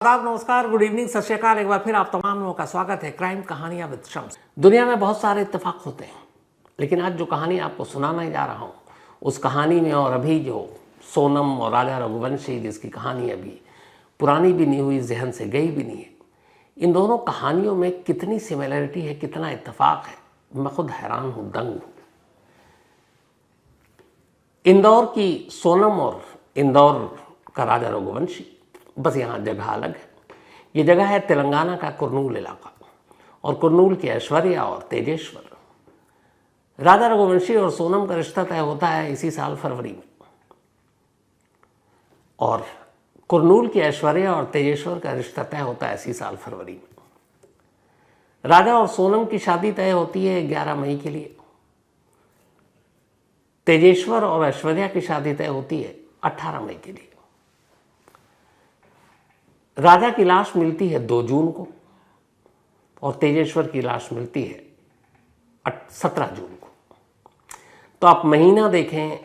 आदाब, नमस्कार, good evening, सत श्री अकाल। एक बार फिर आप तमाम लोगों का स्वागत है क्राइम कहानियां विद शम्स। दुनिया में बहुत सारे इत्तेफाक होते हैं, लेकिन आज जो कहानी आपको सुनाने जा रहा हूं उस कहानी में और अभी जो सोनम और राजा रघुवंशी जिसकी कहानी अभी पुरानी भी नहीं हुई, जहन से गई भी नहीं है, इन दोनों कहानियों में कितनी सिमिलरिटी है, कितना इत्तेफाक है, मैं खुद हैरान हूं, दंग हूं। इंदौर की सोनम और इंदौर का राजा रघुवंशी, बस यहाँ जगह अलग है। ये जगह है तेलंगाना का कुरनूल इलाका, और कुरनूल के ऐश्वर्या और तेजेश्वर। राजा रघुवंशी और सोनम का रिश्ता तय होता है इसी साल फरवरी में, और कुरनूल की ऐश्वर्या और तेजेश्वर का रिश्ता तय होता है इसी साल फरवरी में। राजा और सोनम की शादी तय होती है 11 मई के लिए। तेजेश्वर और ऐश्वर्या की शादी तय होती है 18 मई के लिए। राजा की लाश मिलती है 2 जून को और तेजेश्वर की लाश मिलती है 17 जून को। तो आप महीना देखें,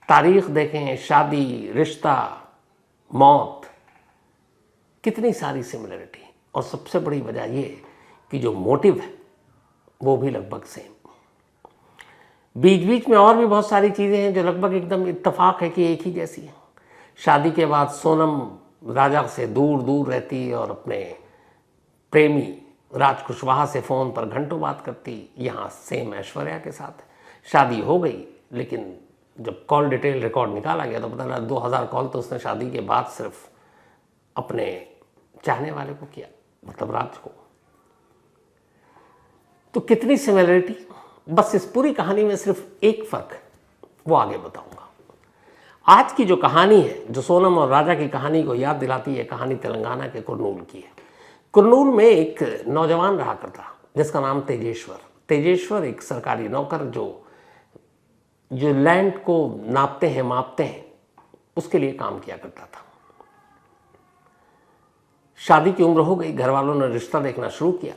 तारीख देखें, शादी, रिश्ता, मौत, कितनी सारी सिमिलरिटी। और सबसे बड़ी वजह ये कि जो मोटिव है वो भी लगभग सेम। बीच बीच में और भी बहुत सारी चीज़ें हैं जो लगभग एकदम इत्तेफाक है कि एक ही जैसी है। शादी के बाद सोनम राजा से दूर दूर रहती और अपने प्रेमी राज कुशवाहा से फ़ोन पर घंटों बात करती। यहाँ सेम ऐश्वर्या के साथ शादी हो गई, लेकिन जब कॉल डिटेल रिकॉर्ड निकाला गया तो पता लगा 2000 कॉल तो उसने शादी के बाद सिर्फ अपने चाहने वाले को किया, मतलब राज को। तो कितनी सिमिलरिटी। बस इस पूरी कहानी में सिर्फ एक फ़र्क है, वो आगे बताऊंगा। आज की जो कहानी है, जो सोनम और राजा की कहानी को याद दिलाती है, कहानी तेलंगाना के कुरनूल की है। कुरनूल में एक नौजवान रहा करता जिसका नाम तेजेश्वर। तेजेश्वर एक सरकारी नौकर जो लैंड को नापते हैं, मापते हैं, उसके लिए काम किया करता था। शादी की उम्र हो गई, घर वालों ने रिश्ता देखना शुरू किया,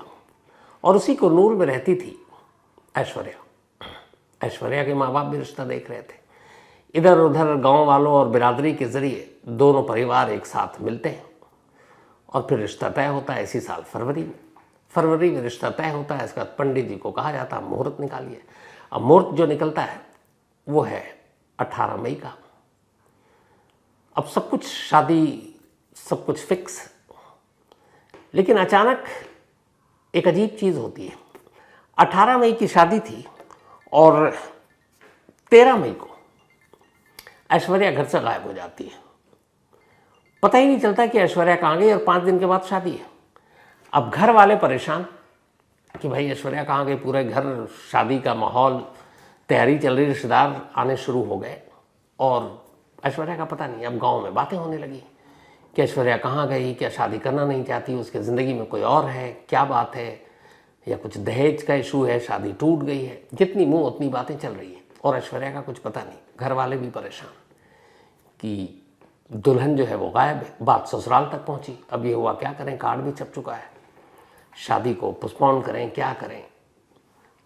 और उसी कुरनूल में रहती थी ऐश्वर्या। ऐश्वर्या के माँ बाप भी रिश्ता देख रहे थे। इधर उधर गांव वालों और बिरादरी के जरिए दोनों परिवार एक साथ मिलते हैं और फिर रिश्ता तय होता है इसी साल फरवरी में। फरवरी में रिश्ता तय होता है। इसके बाद पंडित जी को कहा जाता है मुहूर्त निकालिए। अब मुहूर्त जो निकलता है वो है 18 मई का। अब सब कुछ शादी, सब कुछ फिक्स, लेकिन अचानक एक अजीब चीज़ होती है। 18 मई की शादी थी और 13 मई को ऐश्वर्या घर से गायब हो जाती है। पता ही नहीं चलता कि ऐश्वर्या कहाँ गई, और 5 दिन के बाद शादी है। अब घर वाले परेशान कि भाई ऐश्वर्या कहाँ गई। पूरे घर शादी का माहौल, तैयारी चल रही, रिश्तेदार आने शुरू हो गए और ऐश्वर्या का पता नहीं। अब गांव में बातें होने लगी कि ऐश्वर्या कहाँ गई, क्या शादी करना नहीं चाहती, उसके ज़िंदगी में कोई और है, क्या बात है, या कुछ दहेज का इशू है, शादी टूट गई है। जितनी मुँह उतनी बातें चल रही हैं और ऐश्वर्या का कुछ पता नहीं। घर वाले भी परेशान कि दुल्हन जो है वो गायब है। बात ससुराल तक पहुंची। अब ये हुआ क्या करें, कार्ड भी छप चुका है, शादी को पोस्टपोन करें, क्या करें।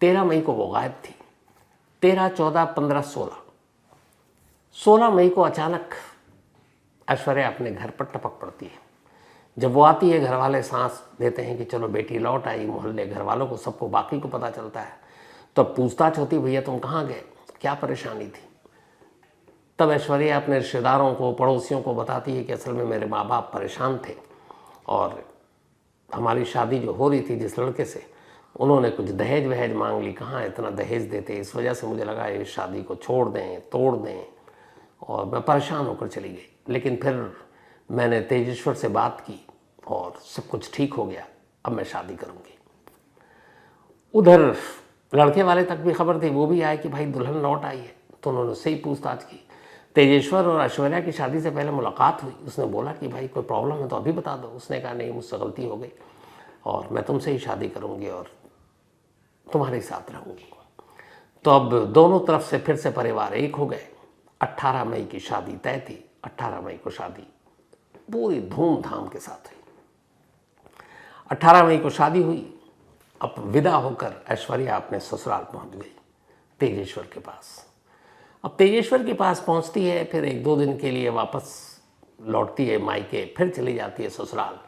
13 मई को वो गायब थी। 13, 14, 15, 16 मई को अचानक ऐश्वर्या अपने घर पर टपक पड़ती है। जब वो आती है, घर वाले सांस देते हैं कि चलो बेटी लौट आई। मोहल्ले, घर वालों को, सबको, बाकी को पता चलता है। तो पूछताछ होती, भैया तुम कहाँ गए, क्या परेशानी थी। तब ऐश्वर्या अपने रिश्तेदारों को, पड़ोसियों को बताती है कि असल में मेरे माँ बाप परेशान थे और हमारी शादी जो हो रही थी जिस लड़के से, उन्होंने कुछ दहेज वहेज मांग ली। कहाँ इतना दहेज देते, इस वजह से मुझे लगा इस शादी को छोड़ दें, तोड़ दें, और मैं परेशान होकर चली गई। लेकिन फिर मैंने तेजेश्वर से बात की और सब कुछ ठीक हो गया। अब मैं शादी करूँगी। उधर लड़के वाले तक भी खबर थी, वो भी आए कि भाई दुल्हन लौट आई है। तो उन्होंने उससे ही पूछताछ की। तेजेश्वर और ऐश्वर्या की शादी से पहले मुलाकात हुई। उसने बोला कि भाई कोई प्रॉब्लम है तो अभी बता दो। उसने कहा नहीं, मुझसे गलती हो गई और मैं तुमसे ही शादी करूंगी और तुम्हारे साथ रहूंगी। तो अब दोनों तरफ से फिर से परिवार एक हो गए। 18 मई की शादी तय थी। 18 मई को शादी पूरी धूमधाम के साथ हुई। 18 मई को शादी हुई। अब विदा होकर ऐश्वर्या अपने ससुराल पहुंच गई, तेजेश्वर के पास। अब तेजेश्वर के पास पहुंचती है, फिर 1-2 दिन के लिए वापस लौटती है मायके, फिर चली जाती है ससुराल।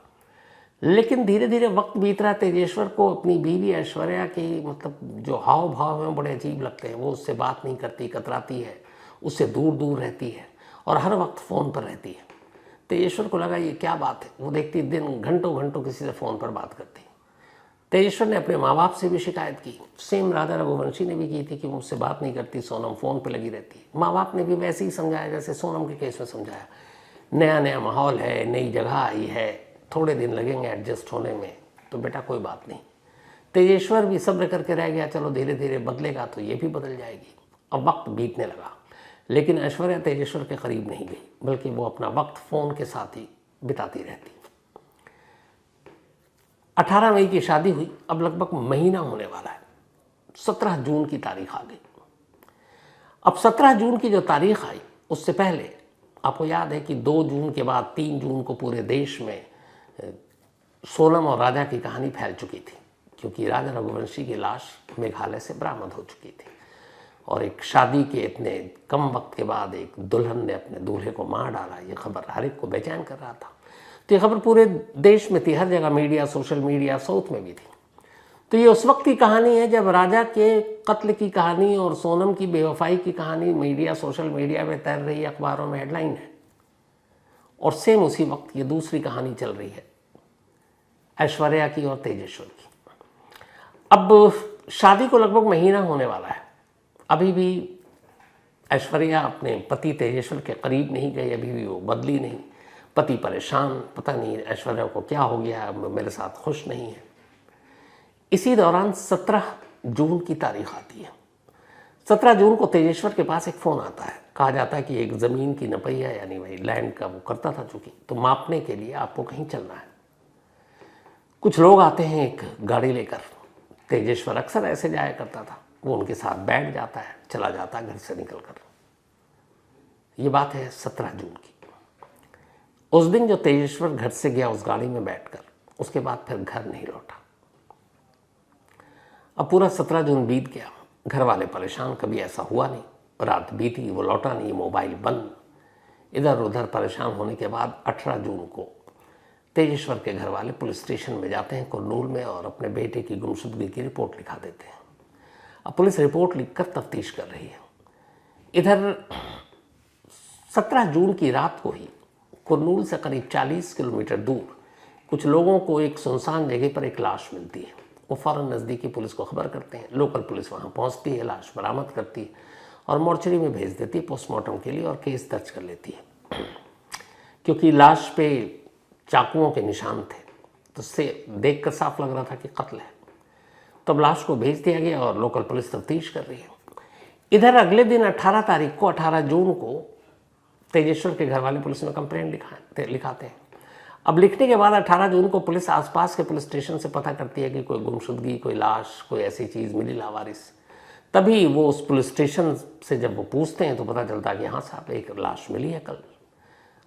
लेकिन धीरे धीरे वक्त बीत रहा, तेजेश्वर को अपनी बीवी ऐश्वर्या की मतलब जो हाव भाव हैं बड़े अजीब लगते हैं। वो उससे बात नहीं करती, कतराती है, उससे दूर दूर रहती है और हर वक्त फ़ोन पर रहती है। तेजेश्वर को लगा ये क्या बात है। वो देखती दिन घंटों घंटों किसी से फ़ोन पर बात करती। तेजेश्वर ने अपने माँ बाप से भी शिकायत की। सेम राधा रघुवंशी ने भी की थी कि मुझसे बात नहीं करती, सोनम फ़ोन पर लगी रहती है। माँ बाप ने भी वैसे ही समझाया जैसे सोनम के केस में समझाया। नया नया माहौल है, नई जगह आई है, थोड़े दिन लगेंगे एडजस्ट होने में, तो बेटा कोई बात नहीं। तेजेश्वर भी सब्र करके रह गया, चलो धीरे धीरे बदलेगा तो ये भी बदल जाएगी। अब वक्त बीतने लगा, लेकिन ऐश्वर्या तेजेश्वर के करीब नहीं गई, बल्कि वो अपना वक्त फ़ोन के साथ ही बिताती रहती। 18 मई की शादी हुई, अब लगभग महीना होने वाला है। 17 जून की तारीख आ गई। अब 17 जून की जो तारीख आई, उससे पहले आपको याद है कि 2 जून के बाद 3 जून को पूरे देश में सोनम और राजा की कहानी फैल चुकी थी, क्योंकि राजा रघुवंशी की लाश मेघालय से बरामद हो चुकी थी और एक शादी के इतने कम वक्त के बाद एक दुल्हन ने अपने दूल्हे को मार डाला। ये खबर हर एक को बेचैन कर रहा था। तो ये खबर पूरे देश में थी, हर जगह मीडिया, सोशल मीडिया, साउथ में भी थी। तो ये उस वक्त की कहानी है जब राजा के कत्ल की कहानी और सोनम की बेवफाई की कहानी मीडिया, सोशल मीडिया में तैर रही है, अखबारों में हेडलाइन है। और सेम उसी वक्त ये दूसरी कहानी चल रही है ऐश्वर्या की और तेजेश्वर की। अब शादी को लगभग महीना होने वाला है, अभी भी ऐश्वर्या अपने पति तेजेश्वर के करीब नहीं गई, अभी भी वो बदली नहीं। पति परेशान, पता नहीं ऐश्वर्या को क्या हो गया, मेरे साथ खुश नहीं है। इसी दौरान 17 जून की तारीख आती है। 17 जून को तेजेश्वर के पास एक फ़ोन आता है। कहा जाता है कि एक ज़मीन की नपैया, यानी वही लैंड का वो करता था चूँकि, तो मापने के लिए आपको कहीं चलना है। कुछ लोग आते हैं एक गाड़ी लेकर। तेजेश्वर अक्सर ऐसे जाया करता था, वो उनके साथ बैठ जाता है, चला जाता है घर से निकल कर। ये बात है 17 जून की। उस दिन जो तेजेश्वर घर से गया उस गाड़ी में बैठकर, उसके बाद फिर घर नहीं लौटा। अब पूरा 17 जून बीत गया, घर वाले परेशान, कभी ऐसा हुआ नहीं। रात बीती, वो लौटा नहीं, मोबाइल बंद। इधर उधर परेशान होने के बाद 18 जून को तेजेश्वर के घर वाले पुलिस स्टेशन में जाते हैं कुरनूल में और अपने बेटे की गुमशुदगी की रिपोर्ट लिखा देते हैं। अब पुलिस रिपोर्ट लिखकर तफ्तीश कर रही है। इधर 17 जून की रात को ही कुरनूल से करीब 40 किलोमीटर दूर कुछ लोगों को एक सुनसान जगह पर एक लाश मिलती है। वो फ़ौरन नज़दीकी पुलिस को खबर करते हैं। लोकल पुलिस वहाँ पहुँचती है, लाश बरामद करती है और मोर्चरी में भेज देती है पोस्टमार्टम के लिए और केस दर्ज कर लेती है। क्योंकि लाश पे चाकुओं के निशान थे, तो उससे देखकर साफ लग रहा था कि कत्ल है। तब लाश को भेज दिया गया और लोकल पुलिस तफ्तीश कर रही है। इधर अगले दिन 18 तारीख को, 18 जून को तेजेश्वर के घर वाले पुलिस में कंप्लेंट लिखाते हैं। अब लिखने के बाद 18 जून को पुलिस आसपास के पुलिस स्टेशन से पता करती है कि कोई गुमशुदगी, कोई लाश, कोई ऐसी चीज़ मिली लावारिस। तभी वो उस पुलिस स्टेशन से जब वो पूछते हैं तो पता चलता है कि हाँ साहब, एक लाश मिली है कल।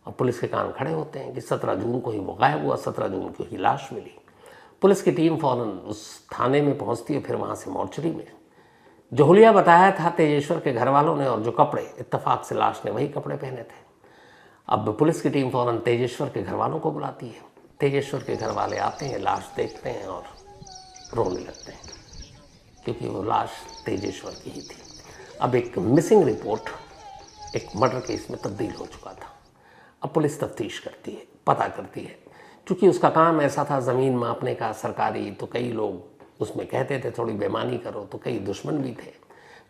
और पुलिस के कान खड़े होते हैं कि 17 जून को ही वो गायब हुआ, 17 जून को ही लाश मिली। पुलिस की टीम फ़ौरन उस थाने में पहुंचती है, फिर वहाँ से मोर्चरी में। जो हुलिया बताया था तेजेश्वर के घर वालों ने और जो कपड़े, इत्तेफाक से लाश ने वही कपड़े पहने थे। अब पुलिस की टीम फ़ौरन तेजेश्वर के घर वालों को बुलाती है। तेजेश्वर के घर वाले आते हैं, लाश देखते हैं और रोने लगते हैं, क्योंकि वो लाश तेजेश्वर की ही थी। अब एक मिसिंग रिपोर्ट एक मर्डर केस में तब्दील हो चुका था। अब पुलिस तफ्तीश करती है, पता करती है। चूँकि उसका काम ऐसा था ज़मीन मापने का सरकारी, तो कई लोग उसमें कहते थे थोड़ी बेईमानी करो, तो कई दुश्मन भी थे।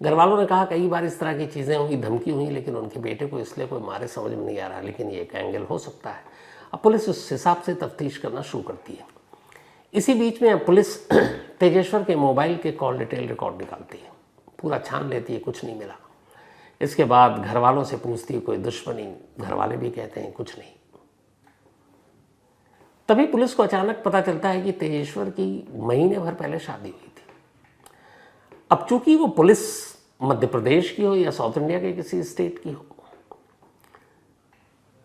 घर वालों ने कहा कई बार इस तरह की चीज़ें हुई, धमकी हुई, लेकिन उनके बेटे को इसलिए कोई मारे समझ में नहीं आ रहा, लेकिन ये एक एंगल हो सकता है। अब पुलिस उस हिसाब से तफ्तीश करना शुरू करती है। इसी बीच में अब पुलिस तेजेश्वर के मोबाइल के कॉल डिटेल रिकॉर्ड निकालती है, पूरा छान लेती है, कुछ नहीं मिला। इसके बाद घर वालों से पूछती है कोई दुश्मनी, घर वाले भी कहते हैं कुछ नहीं। तभी पुलिस को अचानक पता चलता है कि तेजेश्वर की महीने भर पहले शादी हुई थी। अब चूंकि वो पुलिस मध्य प्रदेश की हो या साउथ इंडिया के किसी स्टेट की हो,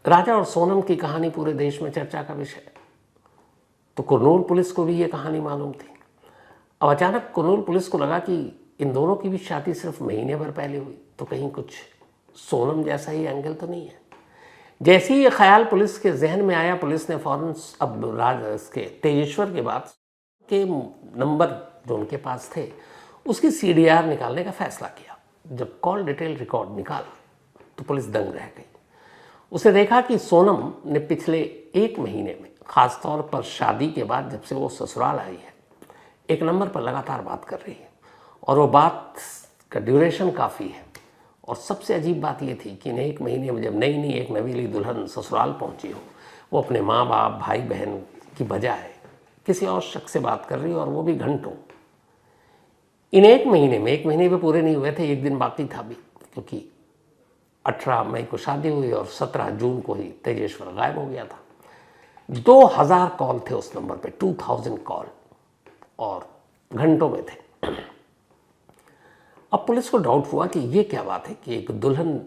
राजा और सोनम की कहानी पूरे देश में चर्चा का विषय है। तो कुरनूल पुलिस को भी ये कहानी मालूम थी। अब अचानक कुरनूल पुलिस को लगा कि इन दोनों की भी शादी सिर्फ महीने भर पहले हुई, तो कहीं कुछ सोनम जैसा ही एंगल तो नहीं है। जैसे ही ये ख्याल पुलिस के जहन में आया, पुलिस ने फौरन अब राज इसके तेजेश्वर के बाद के नंबर जो उनके पास थे उसकी CDR निकालने का फैसला किया। जब कॉल डिटेल रिकॉर्ड निकाला तो पुलिस दंग रह गई। उसे देखा कि सोनम ने पिछले 1 महीने में, ख़ासतौर पर शादी के बाद जब से वो ससुराल आई है, एक नंबर पर लगातार बात कर रही है और वो बात का ड्यूरेशन काफ़ी है। और सबसे अजीब बात ये थी कि 1 महीने में जब नई एक नवीली दुल्हन ससुराल पहुंची हो, वो अपने माँ बाप भाई बहन की बजाय किसी और शख्स से बात कर रही हो, और वो भी घंटों। इन 1 महीने में, 1 महीने भी पूरे नहीं हुए थे, 1 दिन बाकी था भी, क्योंकि 18 मई को शादी हुई और 17 जून को ही तेजेश्वर गायब हो गया था। 2000 कॉल थे उस नंबर पे, 2000 कॉल, और घंटों में थे। अब पुलिस को डाउट हुआ कि ये क्या बात है कि एक दुल्हन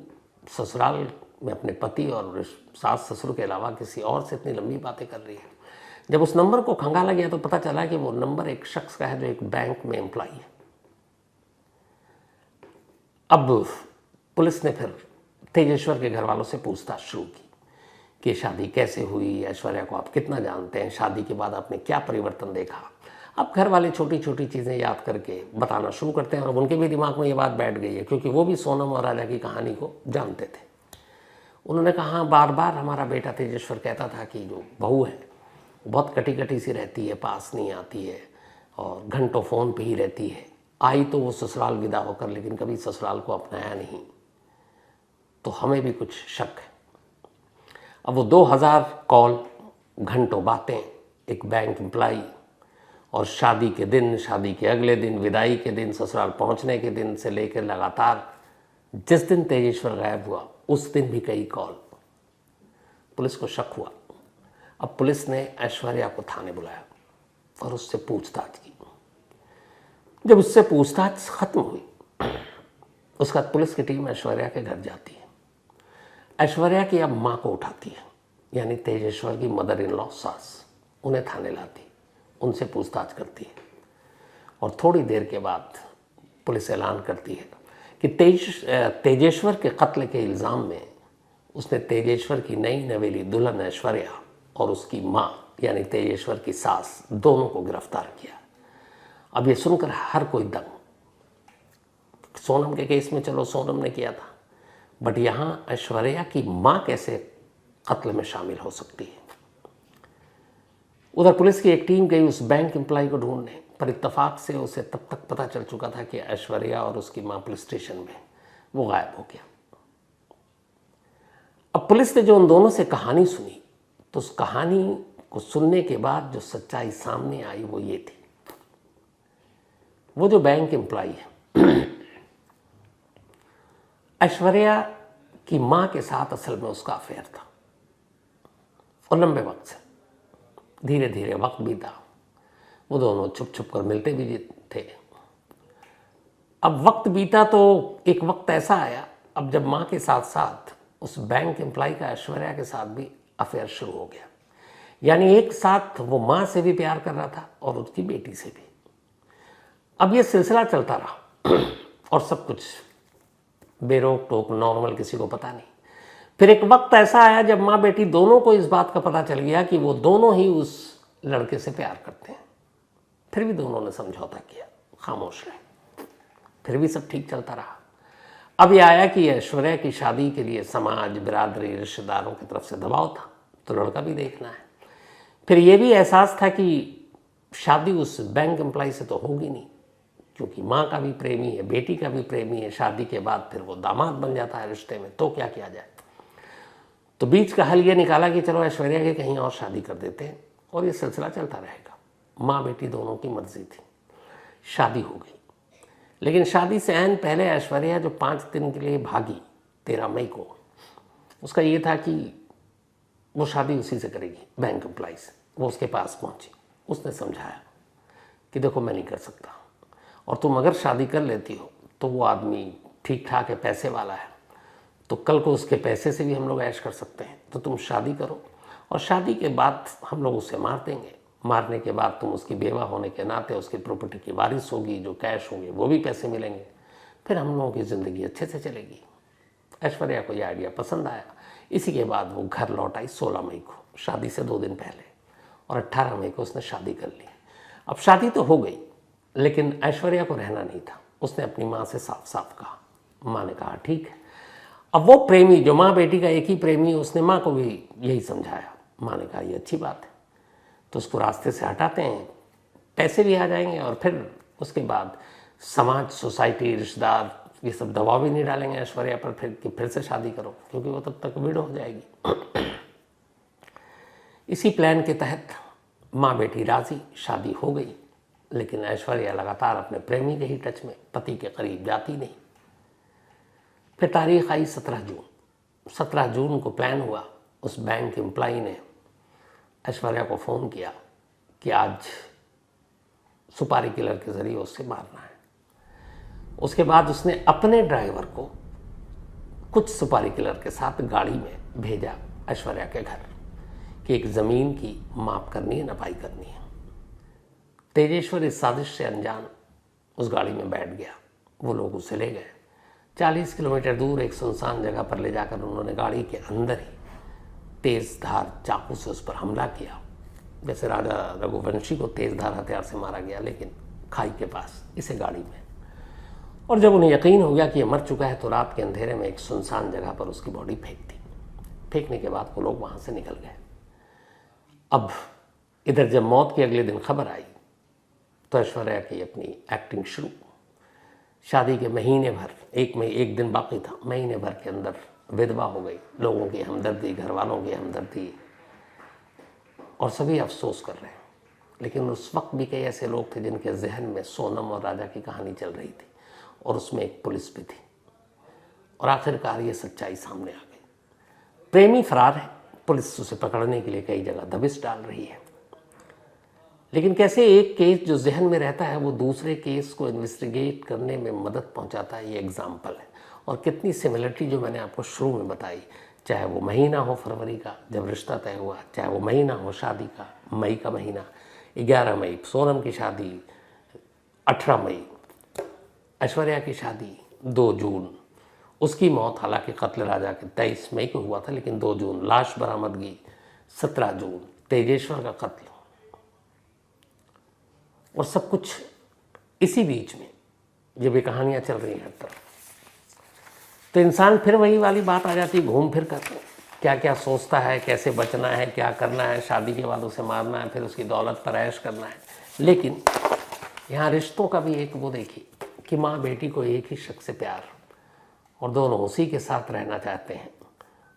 ससुराल में अपने पति और सास ससुर के अलावा किसी और से इतनी लंबी बातें कर रही है। जब उस नंबर को खंगाला गया तो पता चला कि वो नंबर एक शख्स का है जो एक बैंक में एम्प्लॉय है। अब पुलिस ने फिर तेजेश्वर के घर वालों से पूछताछ शुरू की कि शादी कैसे हुई, ऐश्वर्या को आप कितना जानते हैं, शादी के बाद आपने क्या परिवर्तन देखा। अब घर वाले छोटी छोटी चीज़ें याद करके बताना शुरू करते हैं और उनके भी दिमाग में ये बात बैठ गई है, क्योंकि वो भी सोनम और राजा की कहानी को जानते थे। उन्होंने कहा, बार बार हमारा बेटा तेजेश्वर कहता था कि जो बहू है बहुत कटी कटी सी रहती है, पास नहीं आती है और घंटों फ़ोन पे ही रहती है। आई तो वो ससुराल विदा होकर, लेकिन कभी ससुराल को अपनाया नहीं, तो हमें भी कुछ शक है। अब वो 2000 कॉल, घंटों बातें, एक बैंक एम्प्लॉई, और शादी के दिन, शादी के अगले दिन, विदाई के दिन, ससुराल पहुंचने के दिन से लेकर लगातार जिस दिन तेजेश्वर गायब हुआ उस दिन भी कई कॉल। पुलिस को शक हुआ। अब पुलिस ने ऐश्वर्या को थाने बुलाया और उससे पूछताछ की। जब उससे पूछताछ खत्म हुई, उसके बाद पुलिस की टीम ऐश्वर्या के घर जाती है। ऐश्वर्या की अब माँ को उठाती है, यानी तेजेश्वर की मदर इन लॉ सास, उन्हें थाने लाती, उनसे पूछताछ करती है। और थोड़ी देर के बाद पुलिस ऐलान करती है कि तेजेश्वर के कत्ल के इल्ज़ाम में उसने तेजेश्वर की नई नवेली दुल्हन ऐश्वर्या और उसकी माँ यानी तेजेश्वर की सास दोनों को गिरफ्तार किया। अब ये सुनकर हर कोई दंग। सोनम के केस में चलो सोनम ने किया था, बट यहाँ ऐश्वर्या की माँ कैसे कत्ल में शामिल हो सकती है। उधर पुलिस की एक टीम गई उस बैंक एम्प्लॉय को ढूंढने, पर इत्तेफाक से उसे तब तक पता चल चुका था कि ऐश्वर्या और उसकी मां पुलिस स्टेशन में, वो गायब हो गया। अब पुलिस ने जो उन दोनों से कहानी सुनी, तो उस कहानी को सुनने के बाद जो सच्चाई सामने आई वो ये थी। वो जो बैंक एम्प्लॉय है, ऐश्वर्या की मां के साथ असल में उसका अफेयर था, और लंबे वक्त से। धीरे धीरे वक्त बीता, वो दोनों छुप छुप कर मिलते भी थे। अब वक्त बीता तो एक वक्त ऐसा आया, अब जब माँ के साथ साथ उस बैंक एम्प्लॉय का ऐश्वर्या के साथ भी अफेयर शुरू हो गया। यानी एक साथ वो माँ से भी प्यार कर रहा था और उसकी बेटी से भी। अब ये सिलसिला चलता रहा और सब कुछ बेरोक टोक नॉर्मल, किसी को पता नहीं। फिर एक वक्त ऐसा आया जब माँ बेटी दोनों को इस बात का पता चल गया कि वो दोनों ही उस लड़के से प्यार करते हैं। फिर भी दोनों ने समझौता किया, खामोश रहे, फिर भी सब ठीक चलता रहा। अब ये आया कि ऐश्वर्या की शादी के लिए समाज, बिरादरी, रिश्तेदारों की तरफ से दबाव था, तो लड़का भी देखना है। फिर ये भी एहसास था कि शादी उस बैंक एम्प्लॉय से तो होगी नहीं, क्योंकि माँ का भी प्रेमी है, बेटी का भी प्रेमी है। शादी के बाद फिर वो दामाद बन जाता है रिश्ते में, तो क्या किया जाए। तो बीच का हल ये निकाला कि चलो ऐश्वर्या की कहीं और शादी कर देते हैं और ये सिलसिला चलता रहेगा। माँ बेटी दोनों की मर्जी थी, शादी हो गई। लेकिन शादी से ऐन पहले ऐश्वर्या जो 5 दिन के लिए भागी 13 मई को, उसका ये था कि वो शादी उसी से करेगी, बैंक एम्प्लॉय से। वो उसके पास पहुंची, उसने समझाया कि देखो मैं नहीं कर सकता, और तुम अगर शादी कर लेती हो तो वो आदमी ठीक ठाक है, पैसे वाला है, तो कल को उसके पैसे से भी हम लोग ऐश कर सकते हैं। तो तुम शादी करो और शादी के बाद हम लोग उसे मार देंगे। मारने के बाद तुम उसकी बेवा होने के नाते उसकी प्रॉपर्टी की वारिस होगी, जो कैश होंगे वो भी पैसे मिलेंगे, फिर हम लोगों की ज़िंदगी अच्छे से चलेगी। ऐश्वर्या को यह आइडिया पसंद आया, इसी के बाद वो घर लौट आई 16 मई को, शादी से 2 दिन पहले, और 18 मई को उसने शादी कर ली। अब शादी तो हो गई, लेकिन ऐश्वर्या को रहना नहीं था। उसने अपनी माँ से साफ साफ कहा। माँ ने कहा ठीक है। अब वो प्रेमी, जो माँ बेटी का एक ही प्रेमी, उसने माँ को भी यही समझाया। माँ ने कहा ये अच्छी बात है, तो उसको रास्ते से हटाते हैं, पैसे भी आ जाएंगे, और फिर उसके बाद समाज, सोसाइटी, रिश्तेदार ये सब दबाव भी नहीं डालेंगे ऐश्वर्या पर फिर कि फिर से शादी करो, क्योंकि वो तब तक विडो हो जाएगी। इसी प्लान के तहत माँ बेटी राजी, शादी हो गई। लेकिन ऐश्वर्या लगातार अपने प्रेमी के ही टच में, पति के करीब जाती नहीं। फिर तारीख आई 17 जून। 17 जून को प्लान हुआ। उस बैंक एम्प्लॉई ने ऐश्वर्या को फ़ोन किया कि आज सुपारी किलर के ज़रिए उससे मारना है। उसके बाद उसने अपने ड्राइवर को कुछ सुपारी किलर के साथ गाड़ी में भेजा ऐश्वर्या के घर कि एक ज़मीन की माप करनी है, नपाई करनी है। तेजेश्वर इस साजिश से अनजान उस गाड़ी में बैठ गया। वो लोग उसे ले गए। 40 किलोमीटर दूर एक सुनसान जगह पर ले जाकर उन्होंने गाड़ी के अंदर ही तेज धार चाकू से उस पर हमला किया। जैसे राजा रघुवंशी को तेज धार हथियार से मारा गया, लेकिन खाई के पास, इसे गाड़ी में। और जब उन्हें यकीन हो गया कि ये मर चुका है, तो रात के अंधेरे में एक सुनसान जगह पर उसकी बॉडी फेंक दी। फेंकने के बाद वो लोग वहाँ से निकल गए। अब इधर जब मौत की अगले दिन खबर आई, तो ऐश्वर्या की अपनी एक्टिंग शुरू। शादी के महीने भर, एक दिन बाकी था, महीने भर के अंदर विधवा हो गई। लोगों की हमदर्दी, घर वालों की हमदर्दी, और सभी अफसोस कर रहे हैं। लेकिन उस वक्त भी कई ऐसे लोग थे जिनके जहन में सोनम और राजा की कहानी चल रही थी, और उसमें एक पुलिस भी थी। और आखिरकार ये सच्चाई सामने आ गई। प्रेमी फरार है, पुलिस उसे पकड़ने के लिए कई जगह दबिश डाल रही है। लेकिन कैसे एक केस जो जहन में रहता है वो दूसरे केस को इन्वेस्टिगेट करने में मदद पहुंचाता है, ये एग्जाम्पल है। और कितनी सिमिलरिटी जो मैंने आपको शुरू में बताई, चाहे वो महीना हो फरवरी का जब रिश्ता तय हुआ, चाहे वो महीना हो शादी का, मई का महीना, 11 मई सोनम की शादी, 18 मई ऐश्वर्या की शादी, 2 जून उसकी मौत, हालांकि कत्ल राजा के 23 मई को हुआ था, लेकिन 2 जून लाश बरामदगी, 17 जून तेजेश्वर का कत्ल, और सब कुछ इसी बीच में जब ये कहानियाँ चल रही हैं तो इंसान फिर वही वाली बात आ जाती है, घूम फिर कर क्या क्या सोचता है, कैसे बचना है, क्या करना है, शादी के बाद उसे मारना है, फिर उसकी दौलत पर ऐश करना है। लेकिन यहाँ रिश्तों का भी एक वो देखिए कि माँ बेटी को एक ही शख्स से प्यार, और दोनों उसी के साथ रहना चाहते हैं,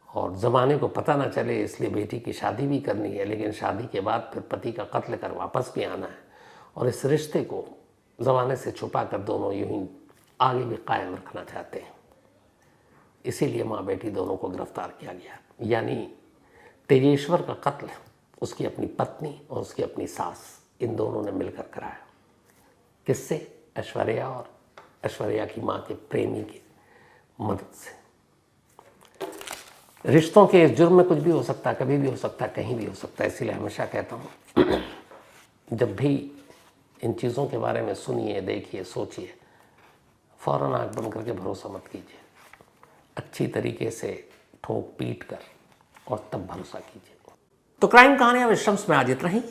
और ज़माने को पता ना चले इसलिए बेटी की शादी भी करनी है, लेकिन शादी के बाद फिर पति का कत्ल कर वापस भी आना है, और इस रिश्ते को ज़माने से छुपा कर दोनों यूं ही आगे भी कायम रखना चाहते हैं। इसीलिए माँ बेटी दोनों को गिरफ्तार किया गया। यानी तेजेश्वर का कत्ल उसकी अपनी पत्नी और उसकी अपनी सास, इन दोनों ने मिलकर कराया। किससे? ऐश्वर्या और ऐश्वर्या की माँ के प्रेमी की मदद से। रिश्तों के इस जुर्म में कुछ भी हो सकता है, कभी भी हो सकता है, कहीं भी हो सकता है। इसीलिए हमेशा कहता हूँ जब भी इन चीज़ों के बारे में सुनिए, देखिए, सोचिए, फ़ौरन आँख बंद करके भरोसा मत कीजिए। अच्छी तरीके से ठोक पीट कर और तब भरोसा कीजिए। तो क्राइम कहानियाँ विश्वम्स में आज इतना ही।